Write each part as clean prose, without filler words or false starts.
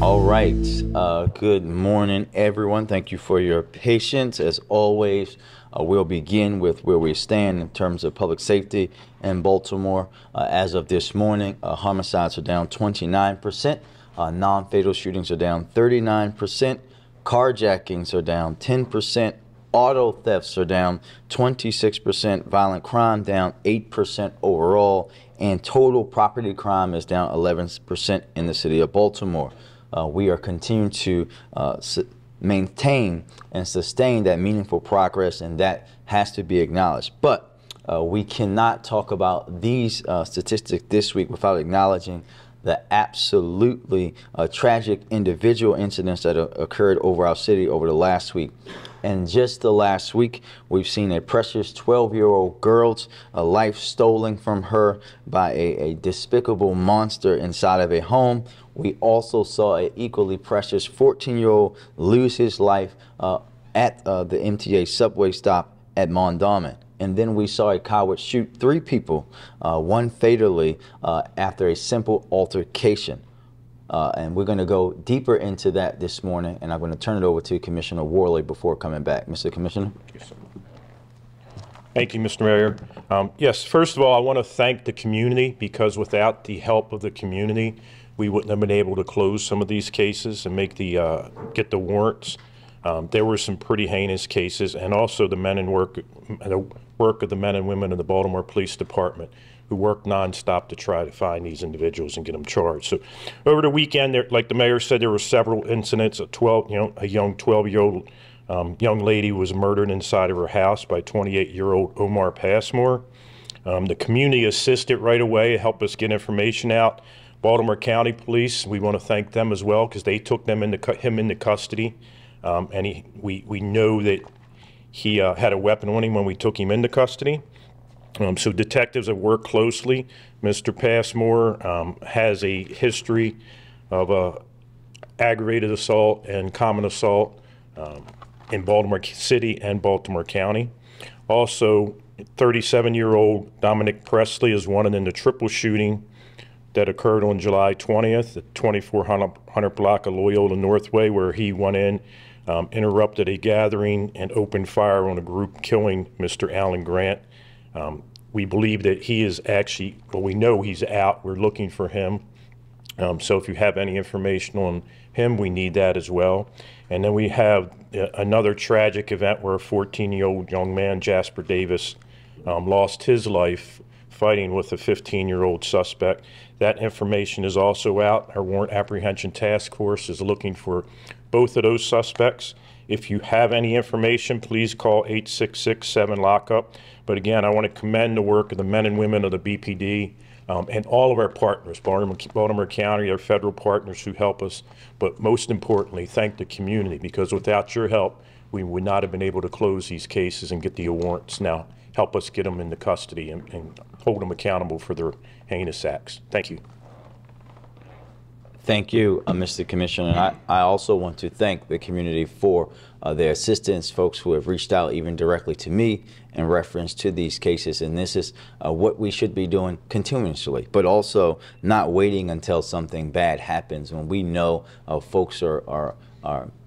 All right. Good morning, everyone. Thank you for your patience. As always, we'll begin with where we stand in terms of public safety in Baltimore. As of this morning, homicides are down 29%. Non-fatal shootings are down 39%. Carjackings are down 10%. Auto thefts are down 26%. Violent crime down 8% overall. And total property crime is down 11% in the city of Baltimore. We are continuing to maintain and sustain that meaningful progress, and that has to be acknowledged. But we cannot talk about these statistics this week without acknowledging the absolutely tragic individual incidents that occurred over our city over the last week. And just the last week, we've seen a precious 12-year-old girl's life stolen from her by a despicable monster inside of a home. We also saw an equally precious 14-year-old lose his life at the MTA subway stop at Mondawmin. And then we saw a coward shoot 3 people, one fatally, after a simple altercation. And we're going to go deeper into that this morning, and I'm going to turn it over to Commissioner Worley before coming back. Mr. Commissioner? Yes, sir. Thank you, Mr. Mayor. Yes, first of all, I want to thank the community, because without the help of the community, we wouldn't have been able to close some of these cases and make the get the warrants. There were some pretty heinous cases, and also the work of the men and women in the Baltimore Police Department, who worked nonstop to try to find these individuals and get them charged. So over the weekend, there, like the mayor said, there were several incidents. A young 12-year-old young lady was murdered inside of her house by 28-year-old Omar Passmore. The community assisted right away, helped us get information out. Baltimore County Police, we want to thank them as well, because they took him into custody. And we know that he had a weapon on him when we took him into custody. So detectives have worked closely. Mr. Passmore has a history of aggravated assault and common assault in Baltimore City and Baltimore County. Also, 37-year-old Dominic Presley is wanted in the triple shooting that occurred on July 20th at 2400 block of Loyola Northway, where he went in, interrupted a gathering, and opened fire on a group, killing Mr. Alan Grant. We believe that he is actually, well, we know he's out. We're looking for him. So if you have any information on him, we need that as well. And then we have another tragic event where a 14-year-old young man, Jasper Davis, lost his life fighting with a 15-year-old suspect. That information is also out. Our Warrant Apprehension Task Force is looking for both of those suspects. If you have any information, please call 866-7-LOCK-UP. But again, I want to commend the work of the men and women of the BPD and all of our partners, Baltimore County, our federal partners who help us. But most importantly, thank the community, because without your help, we would not have been able to close these cases and get the warrants. Now, help us get them into custody and hold them accountable for their heinous acts. Thank you. Thank you, Mr. Commissioner. I also want to thank the community for their assistance, folks who have reached out even directly to me in reference to these cases. And this is what we should be doing continuously, but also not waiting until something bad happens when we know folks are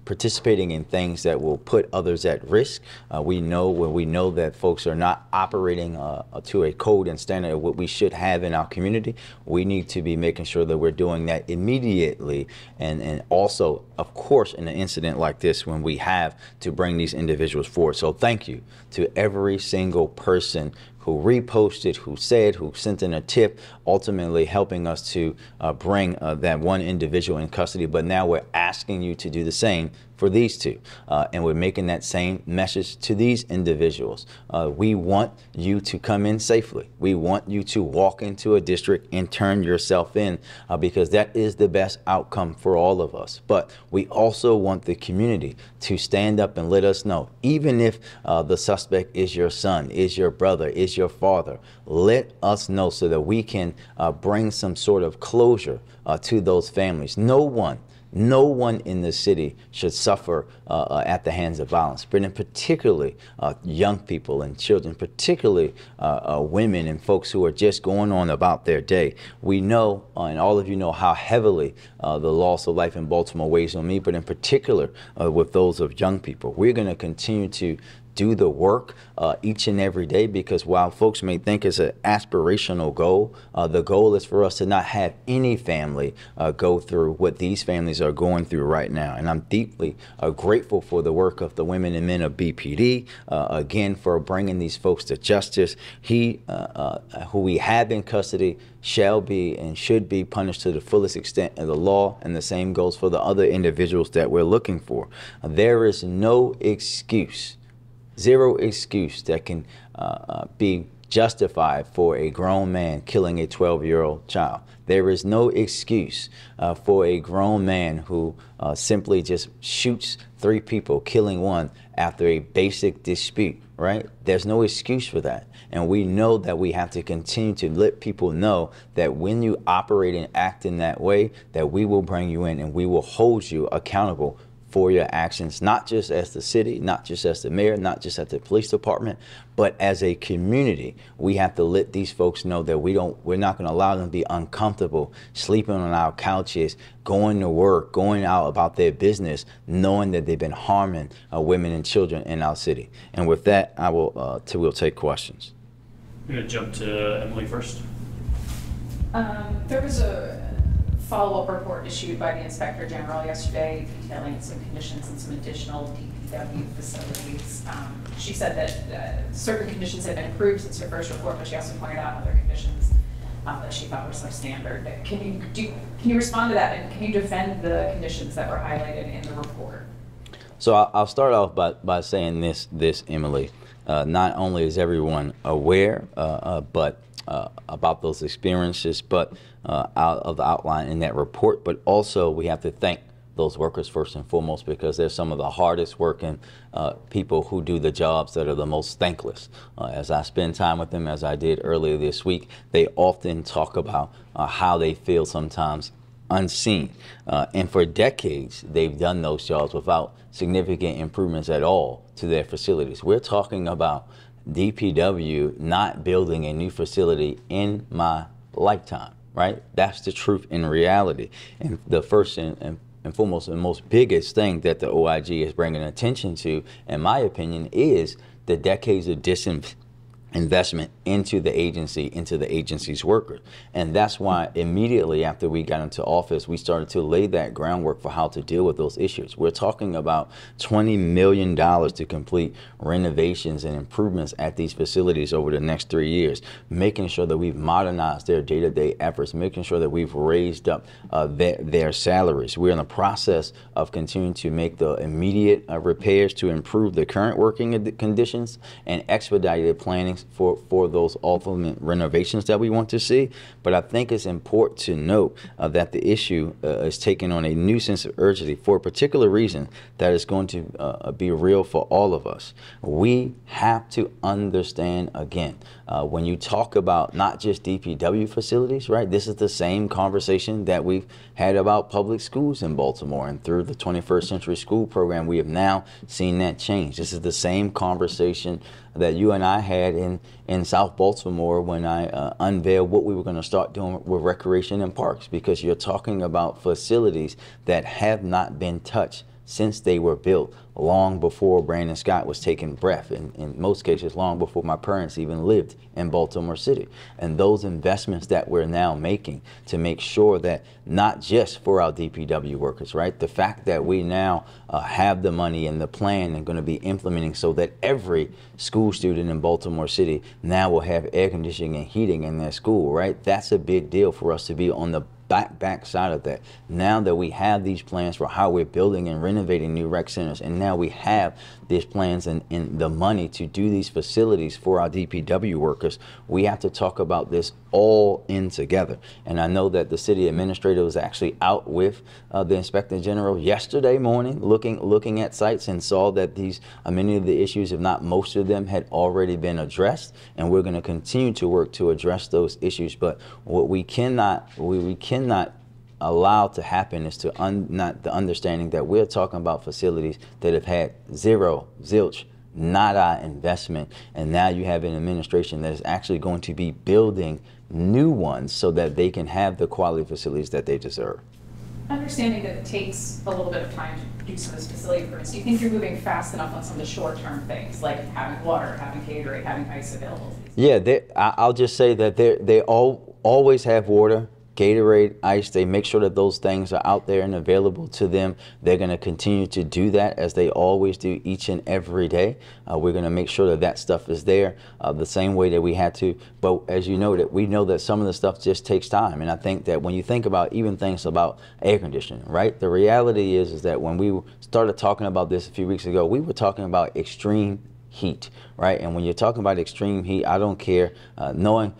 participating in things that will put others at risk. We know that folks are not operating to a code and standard of what we should have in our community. We need to be making sure that we're doing that immediately, and also, of course, in an incident like this, when we have to bring these individuals forward. So thank you to every single person who reposted, who said, who sent in a tip, ultimately helping us to bring that one individual in custody. But now we're asking you to do the same for these two. And we're making that same message to these individuals. We want you to come in safely. We want you to walk into a district and turn yourself in, because that is the best outcome for all of us. But we also want the community to stand up and let us know, even if the suspect is your son, is your brother, is your father, let us know so that we can bring some sort of closure to those families. No one No one in the city should suffer at the hands of violence, but in particularly young people and children, particularly women and folks who are just going on about their day. We know, and all of you know, how heavily the loss of life in Baltimore weighs on me, but in particular with those of young people. We're going to continue to do the work each and every day, because while folks may think it's an aspirational goal, the goal is for us to not have any family go through what these families are going through right now. And I'm deeply grateful for the work of the women and men of BPD, again, for bringing these folks to justice. He who we have in custody shall be and should be punished to the fullest extent of the law, and the same goes for the other individuals that we're looking for. There is no excuse, zero excuse that can be justified for a grown man killing a 12-year-old child. There is no excuse for a grown man who simply just shoots 3 people, killing one after a basic dispute, right? There's no excuse for that. And we know that we have to continue to let people know that when you operate and act in that way, that we will bring you in and we will hold you accountable for your actions, not just as the city, not just as the mayor, not just at the police department, but as a community. We have to let these folks know that we're not going to allow them to be uncomfortable sleeping on our couches, going to work, going out about their business, knowing that they've been harming women and children in our city. And with that, we'll take questions. I'm going to jump to Emily first. There was a follow-up report issued by the Inspector General yesterday detailing some conditions in some additional DPW facilities. She said that certain conditions had been improved since her first report, but she also pointed out other conditions that she thought were substandard. Can you respond to that, and can you defend the conditions that were highlighted in the report? So I'll start off by saying this, Emily. Not only is everyone aware, but about those experiences, but out of the outline in that report, but also we have to thank those workers first and foremost, because they're some of the hardest working people who do the jobs that are the most thankless. As I spend time with them, as I did earlier this week, they often talk about how they feel sometimes unseen. And for decades, they've done those jobs without significant improvements at all to their facilities. We're talking about DPW not building a new facility in my lifetime, right? That's the truth in reality. And the first and foremost and most biggest thing that the OIG is bringing attention to, in my opinion, is the decades of disinvestment into the agency's workers. And that's why immediately after we got into office, we started to lay that groundwork for how to deal with those issues. We're talking about $20 million to complete renovations and improvements at these facilities over the next 3 years, making sure that we've modernized their day-to-day efforts, making sure that we've raised up their salaries. We're in the process of continuing to make the immediate repairs to improve the current working conditions and expedited planning for those ultimate renovations that we want to see. But I think it's important to note that the issue is taking on a new sense of urgency for a particular reason that is going to be real for all of us. We have to understand, again, when you talk about not just DPW facilities, right? This is the same conversation that we've had about public schools in Baltimore, and through the 21st Century School Program, we have now seen that change. This is the same conversation that you and I had in South Baltimore when I unveiled what we were going to start doing with recreation and parks, because you're talking about facilities that have not been touched since they were built, long before Brandon Scott was taking breath, and in most cases long before my parents even lived in Baltimore City. And those investments that we're now making to make sure that not just for our DPW workers, right? The fact that we now have the money and the plan and going to be implementing so that every school student in Baltimore City now will have air conditioning and heating in their school, right? That's a big deal for us to be on the back side of that. Now that we have these plans for how we're building and renovating new rec centers, and now we have these plans and the money to do these facilities for our DPW workers, we have to talk about this all in together. And I know that the city administrator was actually out with the Inspector General yesterday morning looking at sites, and saw that many of the issues, if not most of them, had already been addressed, and we're going to continue to work to address those issues. But what we cannot allow to happen is to not the understanding that we're talking about facilities that have had zero, zilch, nada investment, and now you have an administration that is actually going to be building new ones so that they can have the quality facilities that they deserve. Understanding that it takes a little bit of time to do some of this facility improvements, do you think you're moving fast enough on some of the short-term things, like having water, having Gatorade, having ice available? Yeah, I'll just say that they always have water, Gatorade, ice. They make sure that those things are out there and available to them. They're going to continue to do that as they always do each and every day. We're going to make sure that that stuff is there the same way that we had to. But as you know, that we know that some of the stuff just takes time. And I think that when you think about even things about air conditioning, right? The reality is that when we started talking about this a few weeks ago, we were talking about extreme heat, right? And when you're talking about extreme heat, I don't care, knowing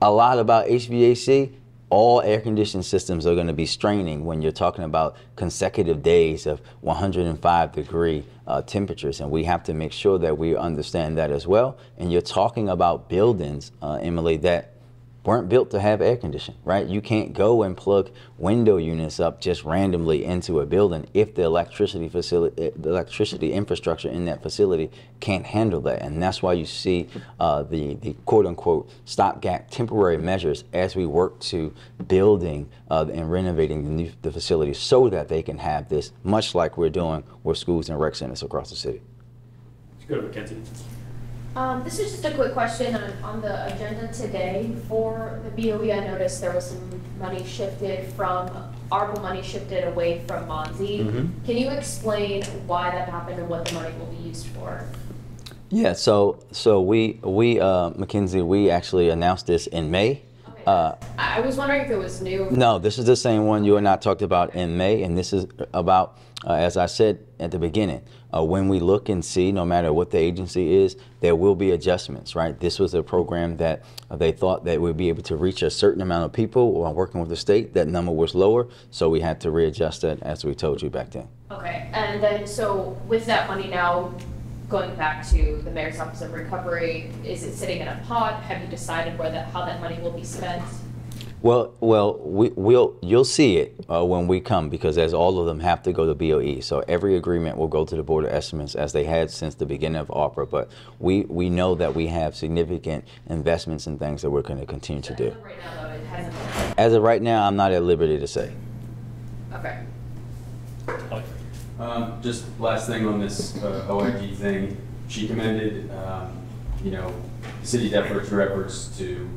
a lot about HVAC, all air conditioning systems are going to be straining when you're talking about consecutive days of 105-degree temperatures, and we have to make sure that we understand that as well. And you're talking about buildings, Emily, that weren't built to have air conditioning, right? You can't go and plug window units up just randomly into a building if the electricity infrastructure in that facility can't handle that. And that's why you see the quote-unquote stopgap temporary measures as we work to building and renovating the facilities so that they can have this, much like we're doing with schools and rec centers across the city. Let's go to Mackenzie. This is just a quick question on the agenda today for the BOE. I noticed there was some money shifted from, ARPA money shifted away from Monzi. Mm-hmm. Can you explain why that happened and what the money will be used for? Yeah, so we Mackenzie, we actually announced this in May. Okay. I was wondering if it was new. No, this is the same one you and I talked about in May, and this is about, as I said at the beginning, when we look and see, no matter what the agency is, there will be adjustments, right? This was a program that they thought that we'd be able to reach a certain amount of people while working with the state. That number was lower, so we had to readjust that, as we told you back then. Okay, and then so with that money now going back to the Mayor's Office of Recovery, is it sitting in a pot? Have you decided how that money will be spent? Well, you'll see it when we come, because as all of them have to go to BOE. So every agreement will go to the Board of Estimates, as they had since the beginning of ARPA. But we know that we have significant investments and things that we're going to continue to do. Right now, though, it hasn't. As of right now, I'm not at liberty to say. Okay. Just last thing on this OIG thing, she commended, the city's efforts to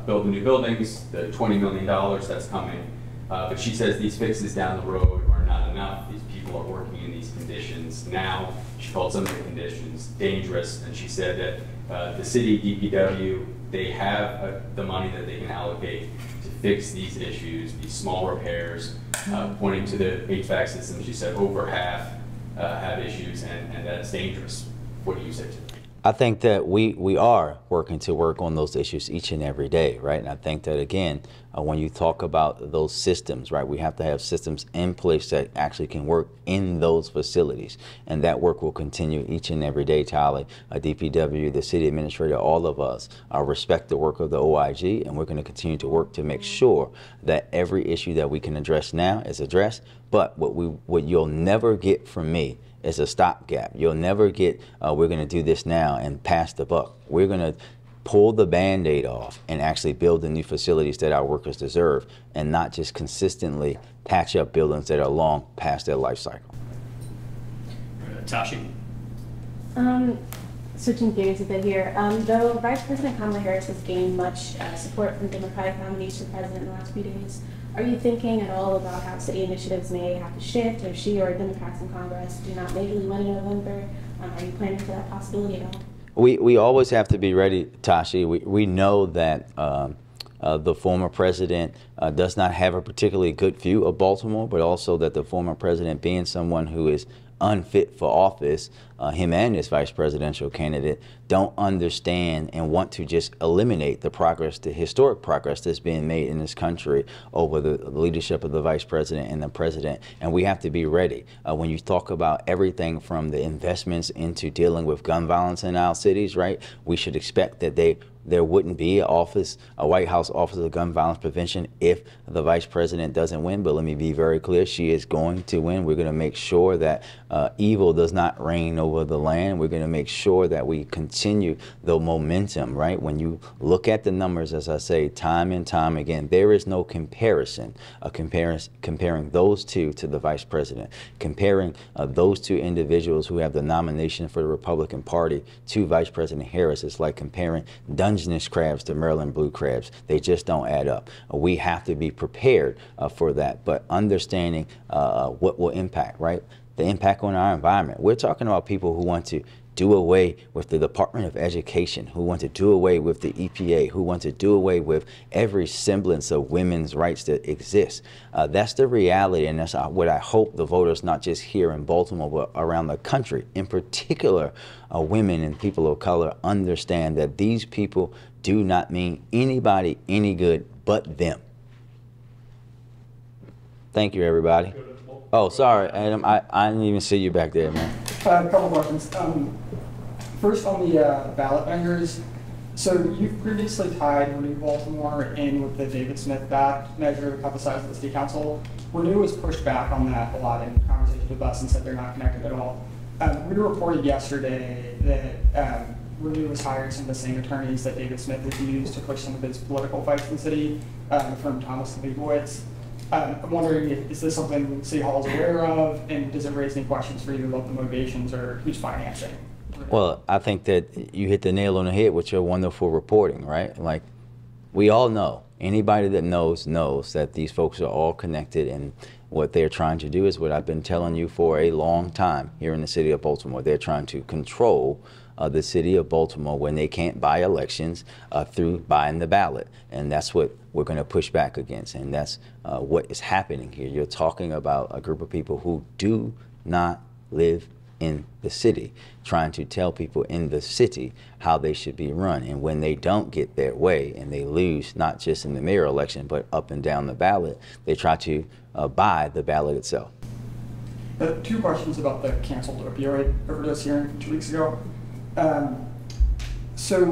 build the new buildings, the $20 million that's coming. But she says these fixes down the road are not enough. These people are working in these conditions now. She called some of the conditions dangerous, and she said that the city DPW, they have the money that they can allocate to fix these issues, these small repairs, pointing to the HVAC system. She said over half have issues, and that's dangerous. What do you say to that? I think that we are working to work on those issues each and every day, right? And I think that, again, when you talk about those systems, right, we have to have systems in place that actually can work in those facilities. And that work will continue each and every day, Tali. DPW, the city administrator, all of us respect the work of the OIG, and we're going to continue to work to make sure that every issue that we can address now is addressed. But what you'll never get from me is a stopgap. You'll never get, we're going to do this now and pass the buck. We're going to pull the Band-Aid off and actually build the new facilities that our workers deserve, and not just consistently patch up buildings that are long past their life cycle. Tashi. Switching gears a bit here, though Vice President Kamala Harris has gained much support from Democratic nominees for president in the last few days, are you thinking at all about how city initiatives may have to shift if she or Democrats in Congress do not legally win in November? Are you planning for that possibility at all? We always have to be ready, Tashi. We know that the former president does not have a particularly good view of Baltimore, but also that the former president, being someone who is unfit for office, him and his vice presidential candidate, don't understand and want to just eliminate the progress, the historic progress that's being made in this country over the leadership of the vice president and the president. And we have to be ready. When you talk about everything from the investments into dealing with gun violence in our cities, right, we should expect that there wouldn't be a White House Office of Gun Violence Prevention if the vice president doesn't win. But let me be very clear, she is going to win. We're going to make sure that evil does not reign over the land. We're going to make sure that we continue the momentum, right? When you look at the numbers, as I say, time and time again, there is no comparison, comparing those two to the vice president, comparing those two individuals who have the nomination for the Republican Party to Vice President Harris. It's like comparing Dungeness crabs to Maryland blue crabs. They just don't add up. We have to be prepared for that, but understanding what will impact, right? The impact on our environment. We're talking about people who want to do away with the Department of Education, who want to do away with the EPA, who want to do away with every semblance of women's rights that exist. That's the reality, and that's what I hope the voters, not just here in Baltimore, but around the country, in particular women and people of color, understand that these people do not mean anybody any good but them. Thank you, everybody. Oh, sorry, Adam. I didn't even see you back there, man. A couple questions. First, on the ballot vendors. So you've previously tied Renew Baltimore in with the David Smith ballot measure to cut the size of the city council. Renew was pushed back on that a lot in conversations with us and said they're not connected at all. We reported yesterday that Renew was hiring some of the same attorneys that David Smith has used to push some of his political fights in the city, from Thomas and Leibowitz. I'm wondering, is this something City Hall is aware of, and does it raise any questions for you about the motivations or who's financing? Well, I think that you hit the nail on the head with your wonderful reporting, right? Like, we all know, anybody that knows that these folks are all connected, and what they're trying to do is what I've been telling you for a long time here in the city of Baltimore. They're trying to control the city of Baltimore when they can't buy elections through buying the ballot. And that's what we're going to push back against. And that's what is happening here. You're talking about a group of people who do not live in the city, trying to tell people in the city how they should be run. And when they don't get their way and they lose, not just in the mayor election, but up and down the ballot, they try to buy the ballot itself. 2 questions about the canceled opioid overdose hearing from 2 weeks ago. So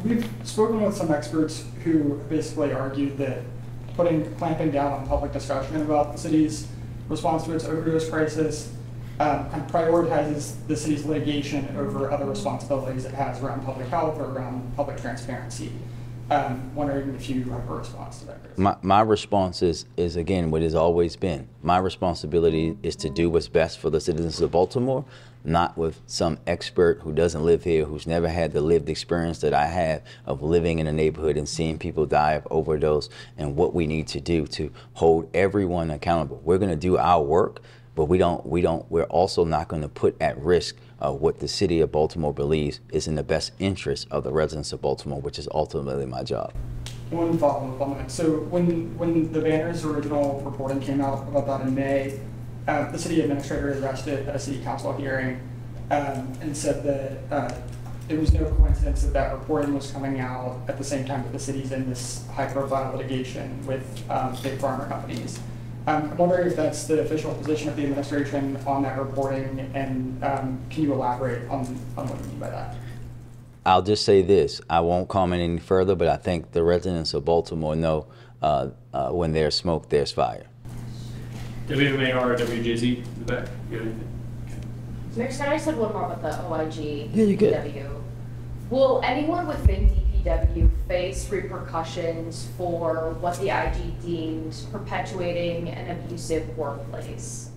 we've spoken with some experts who basically argued that clamping down on public discussion about the city's response to its overdose crisis kind of prioritizes the city's litigation over other responsibilities it has around public health or around public transparency. Wondering if you have a response to that. My response is again what has always been. My responsibility is to do what's best for the citizens of Baltimore, not with some expert who doesn't live here, who's never had the lived experience that I have of living in a neighborhood and seeing people die of overdose, and what we need to do to hold everyone accountable. We're going to do our work, but we're also not going to put at risk what the city of Baltimore believes is in the best interest of the residents of Baltimore, which is ultimately my job. One follow-up on that. So when the Banner's original reporting came out about that in May, the city administrator addressed it at a city council hearing and said that it was no coincidence that reporting was coming out at the same time that the city's in this high-profile litigation with big pharma companies. I'm wondering if that's the official position of the administration on that reporting, and can you elaborate on what you mean by that? I'll just say this. I won't comment any further, but I think the residents of Baltimore know when there's smoke, there's fire. WMAR, WJZ, in the back. You got anything? Mayor Scott, I said one more about the OIG Yeah, you good. DPW. Will anyone within DPW face repercussions for what the IG deemed perpetuating an abusive workplace?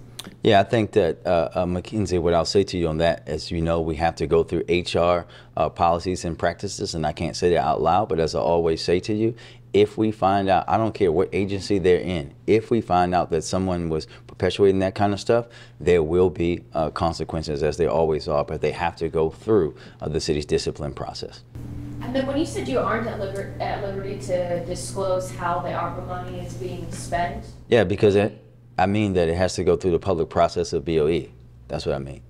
Yeah, I think that, Mackenzie, what I'll say to you on that, as you know, we have to go through HR policies and practices, and I can't say that out loud, but as I always say to you, if we find out, I don't care what agency they're in, if we find out that someone was perpetuating that kind of stuff, there will be consequences, as there always are, but they have to go through the city's discipline process. And then when you said you aren't at liberty to disclose how the ARPA money is being spent? Yeah, because I mean that it has to go through the public process of BOE. That's what I mean.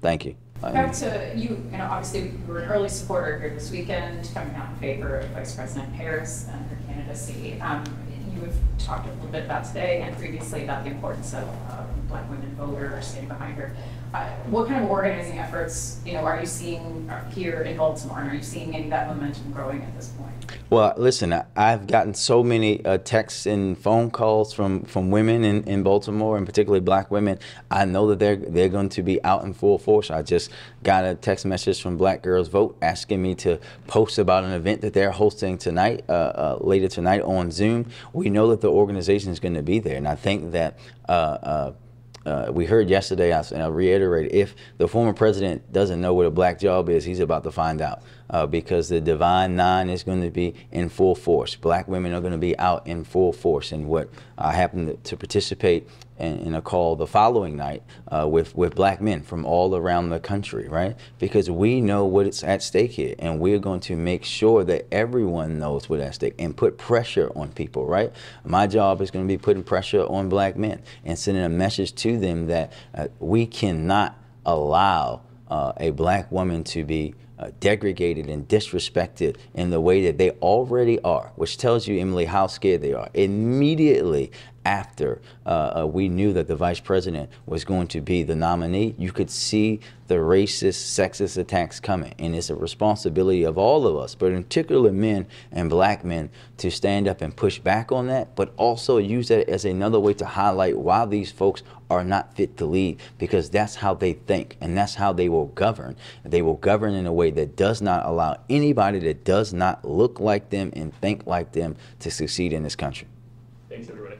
Thank you. Back to you, obviously you were an early supporter here this weekend, coming out in favor of Vice President Harris and her candidacy. You have talked a little bit about today and previously about the importance of Black women voters standing behind her. What kind of organizing efforts, are you seeing here in Baltimore? And are you seeing any of that momentum growing at this point? Well, listen, I've gotten so many texts and phone calls from women in Baltimore, and particularly Black women. I know that they're going to be out in full force. I just got a text message from Black Girls Vote asking me to post about an event that they're hosting tonight, later tonight on Zoom. We know that the organization is going to be there, and I think that we heard yesterday, and I'll reiterate, if the former president doesn't know what a black job is, he's about to find out. Because the Divine Nine is going to be in full force. Black women are going to be out in full force. And what I happened to participate in a call the following night with Black men from all around the country, right? Because we know what's at stake here, and we're going to make sure that everyone knows what's at stake and put pressure on people, right? My job is going to be putting pressure on Black men and sending a message to them that we cannot allow a Black woman to be degraded and disrespected in the way that they already are, which tells you, Emily, how scared they are. Immediately after we knew that the vice president was going to be the nominee, you could see the racist, sexist attacks coming. And it's a responsibility of all of us, but in particular men and Black men, to stand up and push back on that, but also use that as another way to highlight why these folks are not fit to lead, because that's how they think and that's how they will govern. They will govern in a way that does not allow anybody that does not look like them and think like them to succeed in this country. Thanks, everybody.